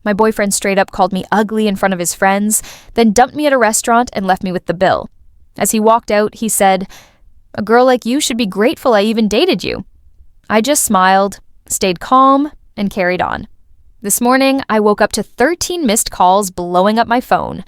My boyfriend straight up called me ugly in front of his friends, then dumped me at a restaurant and left me with the bill. As he walked out, he said, "A girl like you should be grateful I even dated you." I just smiled, stayed calm, and carried on. This morning, I woke up to 13 missed calls blowing up my phone.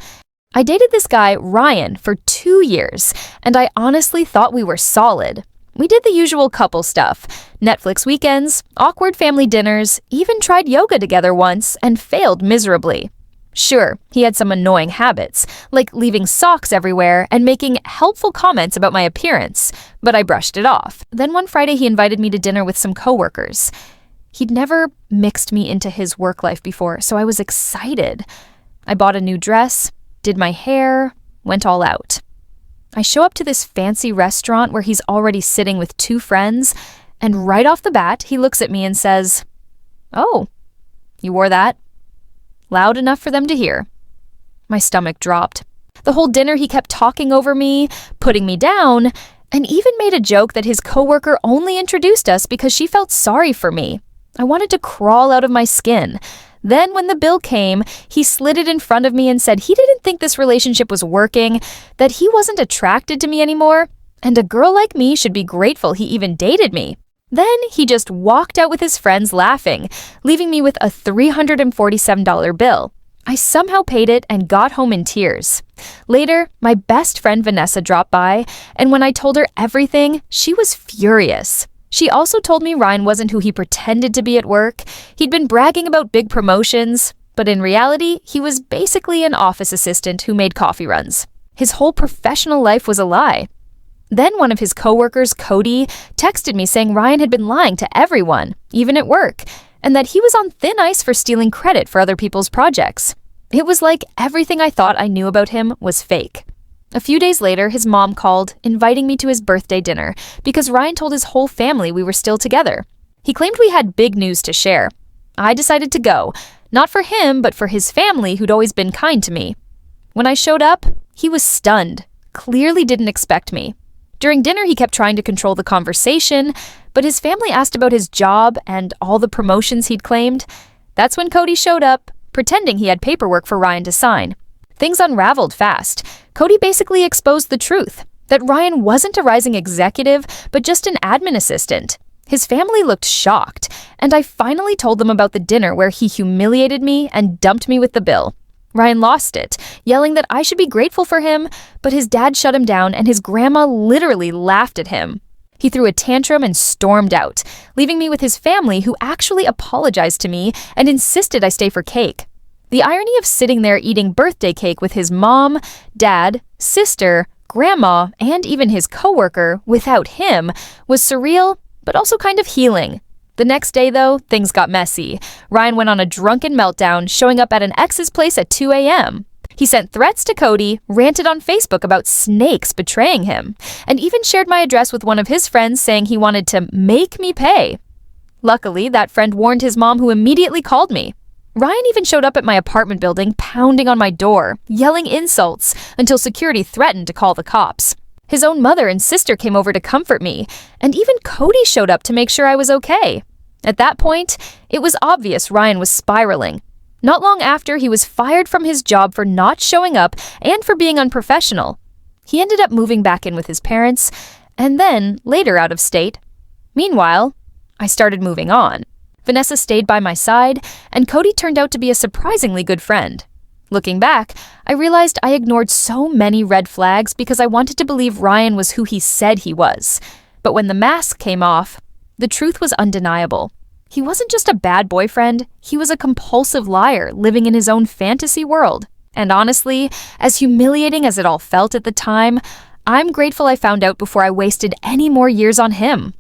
I dated this guy, Ryan, for 2 years, and I honestly thought we were solid. We did the usual couple stuff: Netflix weekends, awkward family dinners, even tried yoga together once and failed miserably. Sure, he had some annoying habits, like leaving socks everywhere and making helpful comments about my appearance, but I brushed it off. Then one Friday he invited me to dinner with some coworkers. He'd never mixed me into his work life before, so I was excited. I bought a new dress, did my hair, went all out. I show up to this fancy restaurant where he's already sitting with 2 friends, and right off the bat, he looks at me and says, "Oh, you wore that?" Loud enough for them to hear. My stomach dropped. The whole dinner he kept talking over me, putting me down, and even made a joke that his coworker only introduced us because she felt sorry for me. I wanted to crawl out of my skin. Then when the bill came, he slid it in front of me and said he didn't think this relationship was working, that he wasn't attracted to me anymore, and a girl like me should be grateful he even dated me. Then he just walked out with his friends laughing, leaving me with a $347 bill. I somehow paid it and got home in tears. Later, my best friend Vanessa dropped by, and when I told her everything, she was furious. She also told me Ryan wasn't who he pretended to be at work. He'd been bragging about big promotions, but in reality, he was basically an office assistant who made coffee runs. His whole professional life was a lie. Then one of his coworkers, Cody, texted me saying Ryan had been lying to everyone, even at work, and that he was on thin ice for stealing credit for other people's projects. It was like everything I thought I knew about him was fake. A few days later, his mom called, inviting me to his birthday dinner, because Ryan told his whole family we were still together. He claimed we had big news to share. I decided to go, not for him, but for his family who'd always been kind to me. When I showed up, he was stunned, clearly didn't expect me. During dinner, he kept trying to control the conversation, but his family asked about his job and all the promotions he'd claimed. That's when Cody showed up, pretending he had paperwork for Ryan to sign. Things unraveled fast. Cody basically exposed the truth, that Ryan wasn't a rising executive, but just an admin assistant. His family looked shocked, and I finally told them about the dinner where he humiliated me and dumped me with the bill. Ryan lost it, yelling that I should be grateful for him, but his dad shut him down and his grandma literally laughed at him. He threw a tantrum and stormed out, leaving me with his family who actually apologized to me and insisted I stay for cake. The irony of sitting there eating birthday cake with his mom, dad, sister, grandma, and even his coworker without him was surreal, but also kind of healing. The next day, though, things got messy. Ryan went on a drunken meltdown, showing up at an ex's place at 2 a.m. He sent threats to Cody, ranted on Facebook about snakes betraying him, and even shared my address with one of his friends saying he wanted to make me pay. Luckily, that friend warned his mom, who immediately called me. Ryan even showed up at my apartment building, pounding on my door, yelling insults, until security threatened to call the cops. His own mother and sister came over to comfort me, and even Cody showed up to make sure I was okay. At that point, it was obvious Ryan was spiraling. Not long after, he was fired from his job for not showing up and for being unprofessional. He ended up moving back in with his parents, and then later out of state. Meanwhile, I started moving on. Vanessa stayed by my side, and Cody turned out to be a surprisingly good friend. Looking back, I realized I ignored so many red flags because I wanted to believe Ryan was who he said he was. But when the mask came off, the truth was undeniable. He wasn't just a bad boyfriend, he was a compulsive liar living in his own fantasy world. And honestly, as humiliating as it all felt at the time, I'm grateful I found out before I wasted any more years on him.